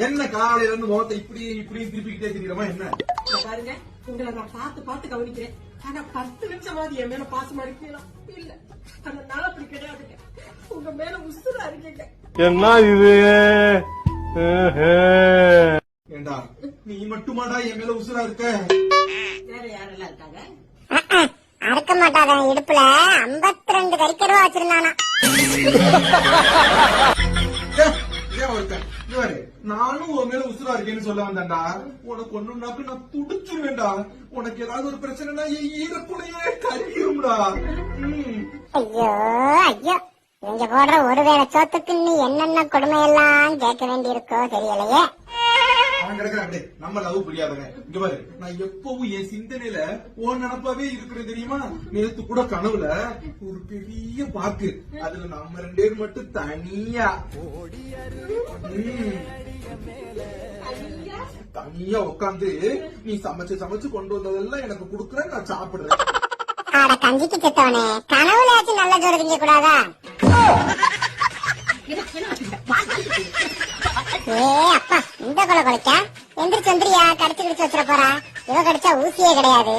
என்ன காலையில இருந்து முகத்தை இப்படி இப்படி திருப்பிக்கிட்டே தெரியுமா என்ன பாருங்க, உங்களை நான் பார்த்து கவனிக்கிறேன். ஆனா 10 நிமிஷமாவது என் மேல பாசமா இருக்கீங்களா? இல்ல, அந்த நாள் அப்படி கிடையாதுங்க. உங்க மேல உசுரா இருக்கீங்க. என்ன இது? ஏண்டா நீ மட்டுமாடா என் மேல உசுரா இருக்க? வேற யாரெல்லாம் இருக்காங்க? அறுக்க மாட்டாத இடுப்புல 52 கறிக்கருவா வச்சிருந்தானா. நானும் உன் மேல உசுரா இருக்கேன்னு சொல்ல வந்தேன்டா. உனக்கு ஒண்ணுனாக்கு நான் துடிச்சுவேன்டா. உனக்கு ஏதாவது ஒரு பிரச்சனைனா என் ஈரக்குலையே கறியும்டா. ஐயோ ஐயோ, இங்க போடுற ஒருவேளை சோத்துக்கு நீ என்னென்ன கொடுமை எல்லாம் கேட்க வேண்டி இருக்கோ தெரியலையே. அவன் கிடக்குறான். நம்ம லவ் புரியாதவங்க. இங்க பாரு, நான் எப்பவும் என் சிந்தனையில உன் நினப்பாவே இருக்கிறேன் தெரியுமா? நேத்து கூட கனவுல ஒரு பெரிய பார்க்கு, அதுல நம்ம 2 பேர் மட்டும் தனியா தனியா உட்காந்து நீ சமைச்சு கொண்டு வந்ததெல்லாம் எனக்கு குடுக்குற, நான் சாப்பிடுறேன். ஆட கஞ்சிக்கு செத்தவனே, கனவுலாச்சும் நல்ல ஜோறு திங்க கூடாதா? ஏ அப்பா, இந்த கொலை கொலைக்கா எந்திரிச்சு வந்துரியா? கடிச்சு வச்சிட போறா. இவ கடிச்சா ஊசியே கிடையாது.